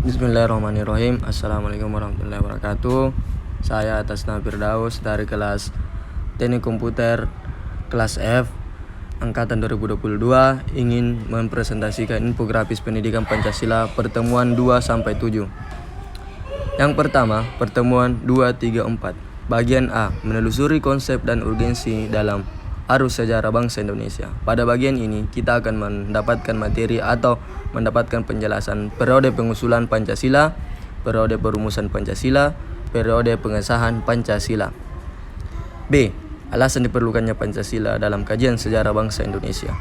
Bismillahirrahmanirrahim. Assalamualaikum warahmatullahi wabarakatuh. Saya atas nama Firdaus dari kelas Teknik Komputer kelas F angkatan 2022 ingin mempresentasikan infografis pendidikan Pancasila pertemuan 2-7. Yang pertama, pertemuan 2-3-4. Bagian A, menelusuri konsep dan urgensi dalam arus sejarah bangsa Indonesia. Pada bagian ini, kita akan mendapatkan materi atau mendapatkan penjelasan periode pengusulan Pancasila, periode perumusan Pancasila, periode pengesahan Pancasila. B. Alasan diperlukannya Pancasila dalam kajian sejarah bangsa Indonesia.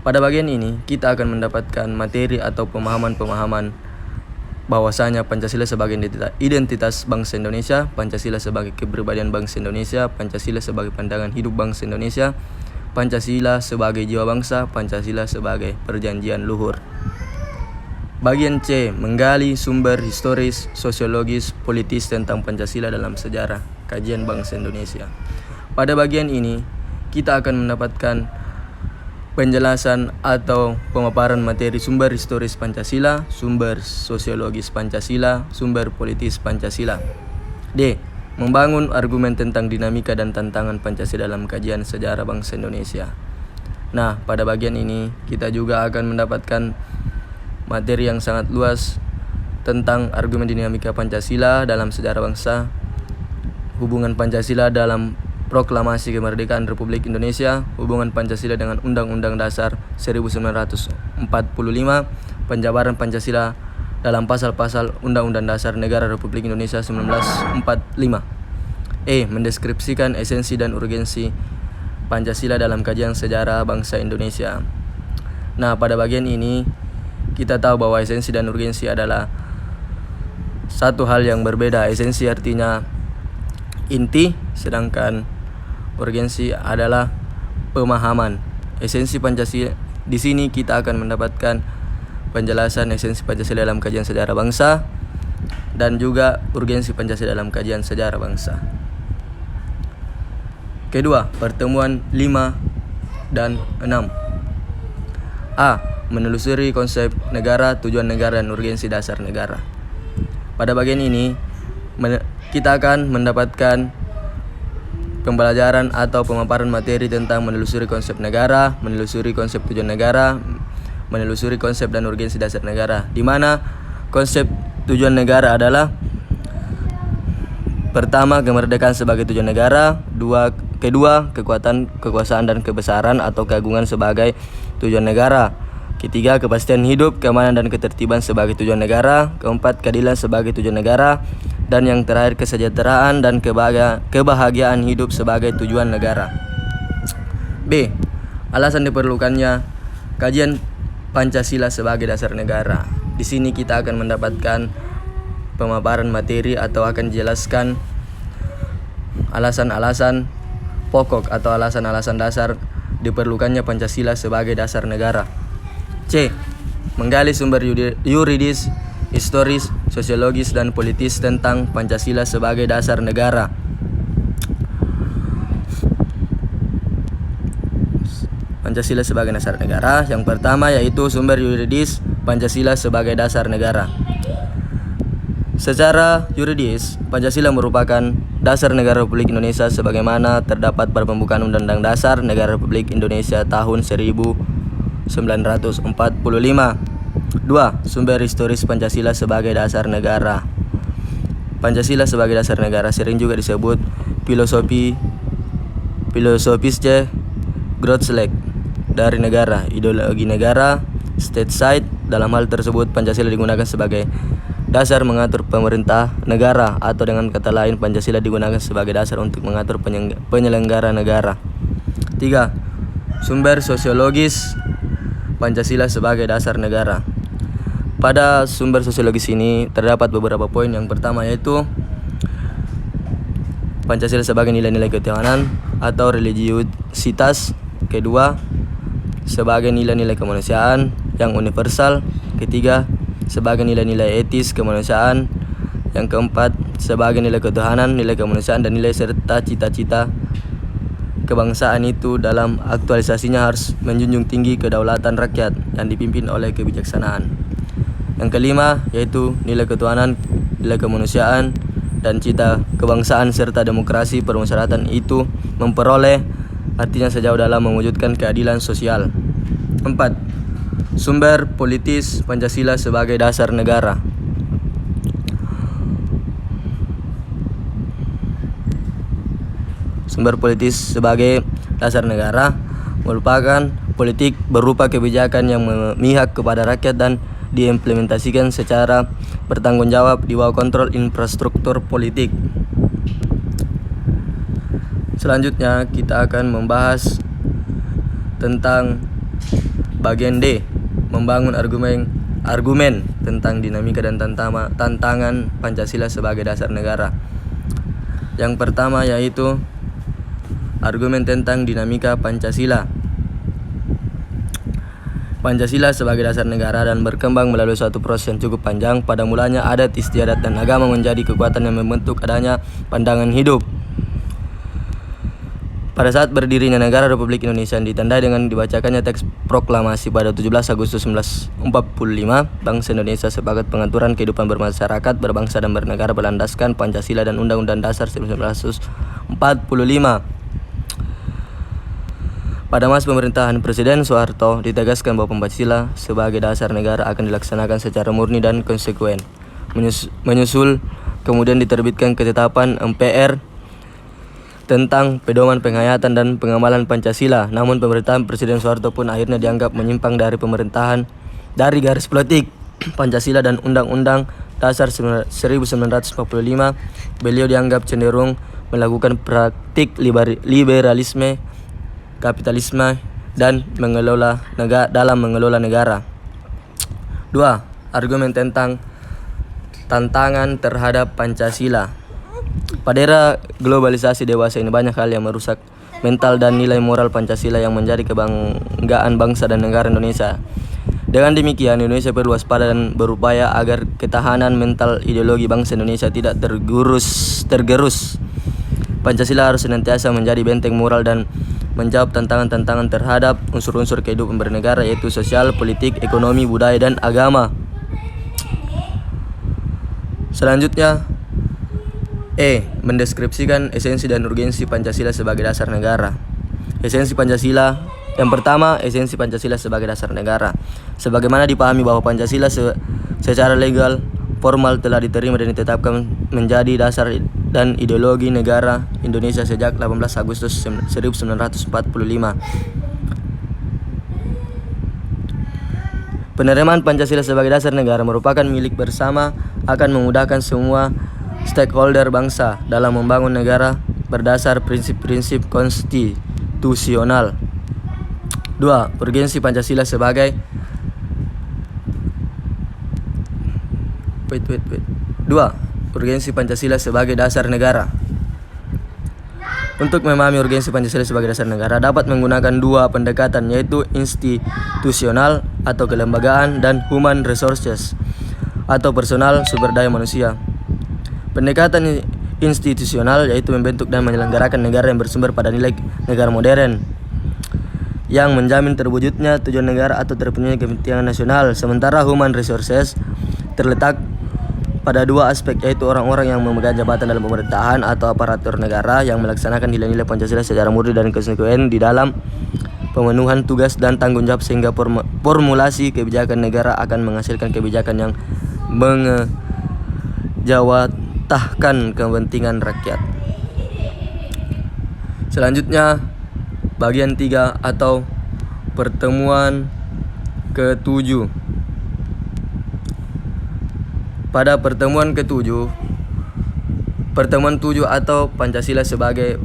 Pada bagian ini, kita akan mendapatkan materi atau pemahaman-pemahaman bahwasanya Pancasila sebagai identitas bangsa Indonesia, Pancasila sebagai kepribadian bangsa Indonesia, Pancasila sebagai pandangan hidup bangsa Indonesia, Pancasila sebagai jiwa bangsa, Pancasila sebagai perjanjian luhur. Bagian C, menggali sumber historis, sosiologis, politis tentang Pancasila dalam sejarah kajian bangsa Indonesia. Pada bagian ini, kita akan mendapatkan penjelasan atau pemaparan materi sumber historis Pancasila, sumber sosiologis Pancasila, sumber politis Pancasila. D. Membangun argumen tentang dinamika dan tantangan Pancasila dalam kajian sejarah bangsa Indonesia. Nah, pada bagian ini kita juga akan mendapatkan materi yang sangat luas tentang argumen dinamika Pancasila dalam sejarah bangsa, hubungan Pancasila dalam Proklamasi Kemerdekaan Republik Indonesia, hubungan Pancasila dengan Undang-Undang Dasar 1945, penjabaran Pancasila dalam pasal-pasal Undang-Undang Dasar Negara Republik Indonesia 1945. E. Mendeskripsikan esensi dan urgensi Pancasila dalam kajian sejarah bangsa Indonesia. Nah, pada bagian ini kita tahu bahwa esensi dan urgensi adalah satu hal yang berbeda. Esensi artinya inti, sedangkan urgensi adalah pemahaman. Esensi Pancasila, di sini kita akan mendapatkan penjelasan esensi Pancasila dalam kajian sejarah bangsa dan juga urgensi Pancasila dalam kajian sejarah bangsa. Kedua, pertemuan 5 dan 6. A. Menelusuri konsep negara, tujuan negara, dan urgensi dasar negara. Pada bagian ini kita akan mendapatkan pembelajaran atau pemaparan materi tentang menelusuri konsep negara, menelusuri konsep tujuan negara, menelusuri konsep dan urgensi dasar negara, di mana konsep tujuan negara adalah pertama, kemerdekaan sebagai tujuan negara, kedua, kekuasaan dan kebesaran atau keagungan sebagai tujuan negara, ketiga, kepastian hidup, keamanan dan ketertiban sebagai tujuan negara, keempat, keadilan sebagai tujuan negara, dan yang terakhir, kesejahteraan dan kebahagiaan hidup sebagai tujuan negara. B. Alasan diperlukannya kajian Pancasila sebagai dasar negara. Di sini kita akan mendapatkan pemaparan materi atau akan dijelaskan alasan-alasan pokok atau alasan-alasan dasar diperlukannya Pancasila sebagai dasar negara. C. Menggali sumber yuridis, historis, sosiologis, dan politis tentang Pancasila sebagai dasar negara. Pancasila sebagai dasar negara. Yang pertama yaitu sumber yuridis Pancasila sebagai dasar negara. Secara yuridis, Pancasila merupakan dasar negara Republik Indonesia sebagaimana terdapat pada pembukaan Undang-Undang Dasar Negara Republik Indonesia tahun 1945. 2. Sumber historis Pancasila sebagai dasar negara. Pancasila sebagai dasar negara sering juga disebut filosofische Grundlage dari negara, ideologi negara, state side. Dalam hal tersebut, Pancasila digunakan sebagai dasar mengatur pemerintah negara, atau dengan kata lain, Pancasila digunakan sebagai dasar untuk mengatur penyelenggara negara. 3. Sumber sosiologis Pancasila sebagai dasar negara. Pada sumber sosiologis ini terdapat beberapa poin. Yang pertama yaitu Pancasila sebagai nilai-nilai ketuhanan atau religiusitas. Kedua, sebagai nilai-nilai kemanusiaan yang universal. Ketiga, sebagai nilai-nilai etis kemanusiaan. Yang keempat, sebagai nilai ketuhanan, nilai kemanusiaan, dan nilai serta cita-cita kebangsaan itu dalam aktualisasinya harus menjunjung tinggi kedaulatan rakyat yang dipimpin oleh kebijaksanaan. Yang kelima yaitu nilai ketuhanan, nilai kemanusiaan, dan cita kebangsaan serta demokrasi permasyarakatan itu memperoleh artinya sejauh dalam mewujudkan keadilan sosial. 4. Sumber politis Pancasila sebagai dasar negara. Sumber politis sebagai dasar negara merupakan politik berupa kebijakan yang memihak kepada rakyat dan diimplementasikan secara bertanggung jawab di bawah kontrol infrastruktur politik. Selanjutnya kita akan membahas tentang bagian D, membangun argumen tentang dinamika dan tantangan Pancasila sebagai dasar negara. Yang pertama yaitu argumen tentang dinamika Pancasila. Pancasila sebagai dasar negara dan berkembang melalui suatu proses yang cukup panjang. Pada mulanya adat istiadat dan agama menjadi kekuatan yang membentuk adanya pandangan hidup. Pada saat berdirinya negara Republik Indonesia ditandai dengan dibacakannya teks proklamasi pada 17 Agustus 1945, bangsa Indonesia sebagai pengaturan kehidupan bermasyarakat, berbangsa dan bernegara berlandaskan Pancasila dan Undang-Undang Dasar 1945. Pada masa pemerintahan Presiden Soeharto ditegaskan bahwa Pancasila sebagai dasar negara akan dilaksanakan secara murni dan konsekuen. Menyusul kemudian diterbitkan ketetapan MPR tentang pedoman penghayatan dan pengamalan Pancasila. Namun pemerintahan Presiden Soeharto pun akhirnya dianggap menyimpang dari dari garis politik Pancasila dan Undang-Undang Dasar 1945. Beliau dianggap cenderung melakukan praktik liberalisme, kapitalisme, dan dalam mengelola negara. 2. Argumen tentang tantangan terhadap Pancasila. Pada era globalisasi dewasa ini banyak hal yang merusak mental dan nilai moral Pancasila yang menjadi kebanggaan bangsa dan negara Indonesia. Dengan demikian, Indonesia perlu waspada dan berupaya agar ketahanan mental ideologi bangsa Indonesia tidak tergerus. Pancasila harus senantiasa menjadi benteng moral dan menjawab tantangan-tantangan terhadap unsur-unsur kehidupan bernegara, yaitu sosial, politik, ekonomi, budaya, dan agama. Selanjutnya, mendeskripsikan esensi dan urgensi Pancasila sebagai dasar negara. Esensi Pancasila. Yang pertama, esensi Pancasila sebagai dasar negara. Sebagaimana dipahami bahwa Pancasila secara legal formal telah diterima dan ditetapkan menjadi dasar dan ideologi negara Indonesia sejak 18 Agustus 1945. Penerimaan Pancasila sebagai dasar negara merupakan milik bersama, akan memudahkan semua stakeholder bangsa dalam membangun negara berdasar prinsip-prinsip konstitusional. 2. Urgensi Pancasila sebagai 2. Urgensi Pancasila sebagai dasar negara. Untuk memahami urgensi Pancasila sebagai dasar negara dapat menggunakan dua pendekatan, yaitu institusional atau kelembagaan dan human resources atau personal sumber daya manusia. Pendekatan institusional yaitu membentuk dan menyelenggarakan negara yang bersumber pada nilai negara modern yang menjamin terwujudnya tujuan negara atau terpenuhinya kepentingan nasional. Sementara human resources terletak pada dua aspek, yaitu orang-orang yang memegang jabatan dalam pemerintahan atau aparatur negara yang melaksanakan nilai-nilai Pancasila secara murni dan konsekuen di dalam pemenuhan tugas dan tanggung jawab, sehingga formulasi kebijakan negara akan menghasilkan kebijakan yang mengejawantahkan kepentingan rakyat. Selanjutnya, bagian 3 atau pertemuan ke-7. Pada pertemuan ke-7, pertemuan 7 atau Pancasila sebagai,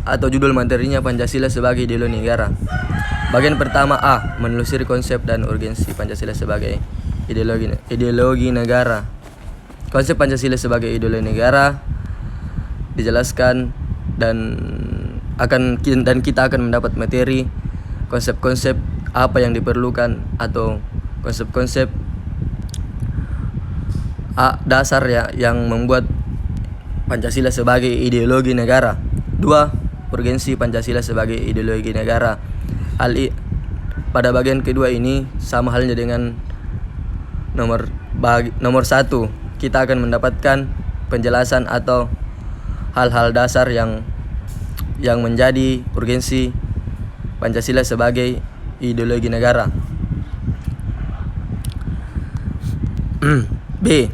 atau judul materinya Pancasila sebagai ideologi negara. Bagian pertama A, menelusuri konsep dan urgensi Pancasila sebagai ideologi negara. Konsep Pancasila sebagai ideologi negara dijelaskan dan kita akan mendapat materi konsep-konsep apa yang diperlukan atau konsep-konsep dasar ya yang membuat Pancasila sebagai ideologi negara. 2. Urgensi Pancasila sebagai ideologi negara. Pada bagian kedua ini sama halnya dengan Nomor 1, kita akan mendapatkan penjelasan atau hal-hal dasar yang menjadi urgensi Pancasila sebagai ideologi negara. B.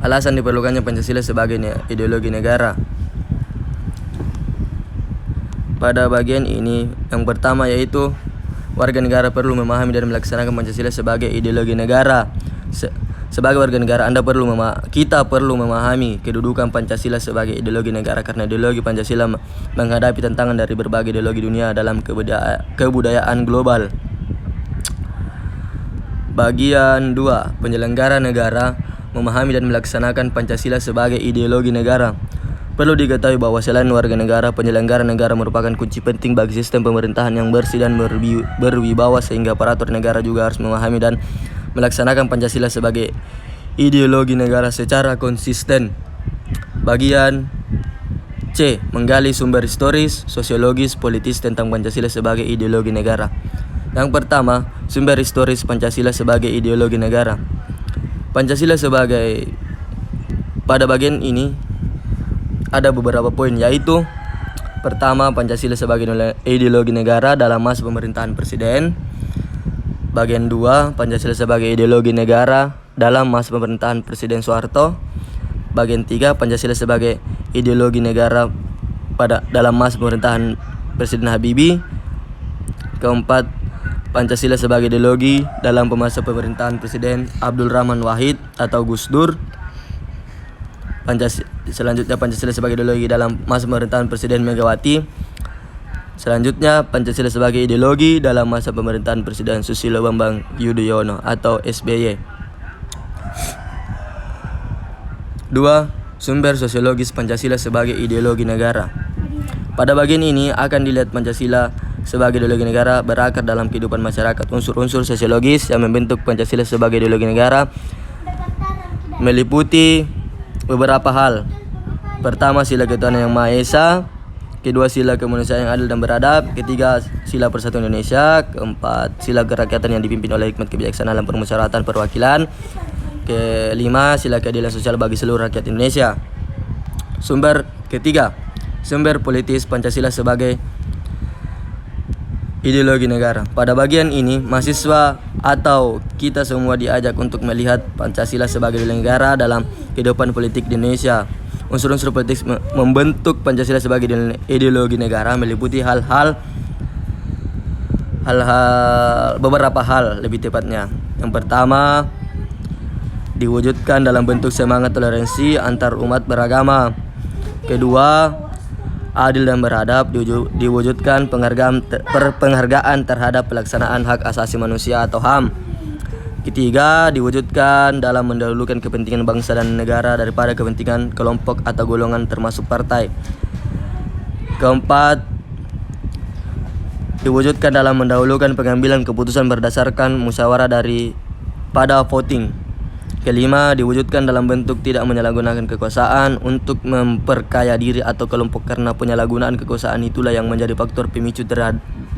Alasan diperlukannya Pancasila sebagai ideologi negara. Pada bagian ini, yang pertama yaitu warga negara perlu memahami dan melaksanakan Pancasila sebagai ideologi negara. Sebagai warga negara, kita perlu memahami kedudukan Pancasila sebagai ideologi negara karena ideologi Pancasila menghadapi tantangan dari berbagai ideologi dunia dalam kebudayaan global. Bagian 2, penyelenggara negara memahami dan melaksanakan Pancasila sebagai ideologi negara. Perlu diketahui bahwa selain warga negara, penyelenggara negara merupakan kunci penting bagi sistem pemerintahan yang bersih dan berwibawa, sehingga aparatur negara juga harus memahami dan melaksanakan Pancasila sebagai ideologi negara secara konsisten. Bagian C, menggali sumber historis, sosiologis, politis tentang Pancasila sebagai ideologi negara. Yang pertama, sumber historis Pancasila sebagai ideologi negara. Pada bagian ini ada beberapa poin, yaitu pertama, Pancasila sebagai ideologi negara dalam masa pemerintahan presiden. Bagian 2, Pancasila sebagai ideologi negara dalam masa pemerintahan Presiden Soeharto. Bagian 3, Pancasila sebagai ideologi negara dalam masa pemerintahan Presiden Habibie. Keempat, Pancasila sebagai ideologi dalam masa pemerintahan Presiden Abdul Rahman Wahid atau Gus Dur. Selanjutnya, Pancasila sebagai ideologi dalam masa pemerintahan Presiden Megawati. Selanjutnya, Pancasila sebagai ideologi dalam masa pemerintahan Presiden Susilo Bambang Yudhoyono atau SBY. 2. Sumber sosiologis Pancasila sebagai ideologi negara. Pada bagian ini akan dilihat Pancasila sebagai ideologi negara berakar dalam kehidupan masyarakat. Unsur-unsur sosiologis yang membentuk Pancasila sebagai ideologi negara meliputi beberapa hal. Pertama, sila ketuhanan yang Maha Esa. Kedua, sila kemanusiaan yang adil dan beradab. Ketiga, sila persatuan Indonesia. Keempat, sila kerakyatan yang dipimpin oleh hikmat kebijaksanaan dan permusyawaratan perwakilan. Kelima, sila keadilan sosial bagi seluruh rakyat Indonesia. Sumber ketiga, sumber politis Pancasila sebagai ideologi negara. Pada bagian ini, mahasiswa atau kita semua diajak untuk melihat Pancasila sebagai ideologi negara dalam kehidupan politik di Indonesia. Unsur-unsur politik membentuk Pancasila sebagai ideologi negara meliputi beberapa hal lebih tepatnya. Yang pertama, diwujudkan dalam bentuk semangat toleransi antar umat beragama. Kedua, adil dan beradab, diwujudkan penghargaan terhadap pelaksanaan hak asasi manusia atau HAM. Ketiga, diwujudkan dalam mendahulukan kepentingan bangsa dan negara daripada kepentingan kelompok atau golongan termasuk partai. Keempat, diwujudkan dalam mendahulukan pengambilan keputusan berdasarkan musyawarah daripada voting. Kelima, diwujudkan dalam bentuk tidak menyalahgunakan kekuasaan untuk memperkaya diri atau kelompok, karena penyalahgunaan kekuasaan itulah yang menjadi faktor pemicu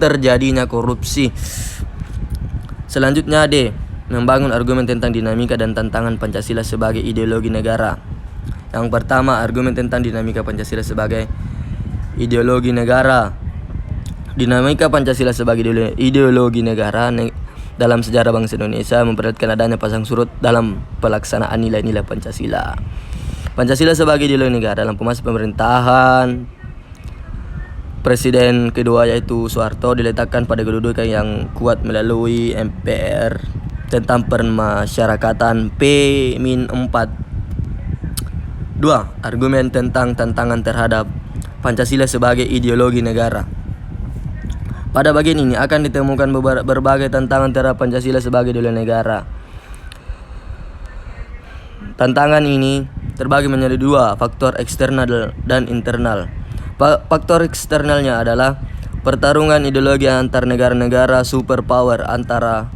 terjadinya korupsi. Selanjutnya, D, membangun argumen tentang dinamika dan tantangan Pancasila sebagai ideologi negara. Yang pertama, argumen tentang dinamika Pancasila sebagai ideologi negara. Dinamika Pancasila sebagai ideologi negara dalam sejarah bangsa Indonesia memperlihatkan adanya pasang surut dalam pelaksanaan nilai-nilai Pancasila. Pancasila sebagai ideologi negara dalam masa pemerintahan Presiden kedua yaitu Soeharto diletakkan pada kedudukan yang kuat melalui MPR tentang permasyarakatan P-4. 2. Argumen tentang tantangan terhadap Pancasila sebagai ideologi negara. Pada bagian ini akan ditemukan berbagai tantangan terhadap Pancasila sebagai ideologi negara. Tantangan ini terbagi menjadi 2, faktor eksternal dan internal. Faktor eksternalnya adalah pertarungan ideologi antar negara-negara superpower antara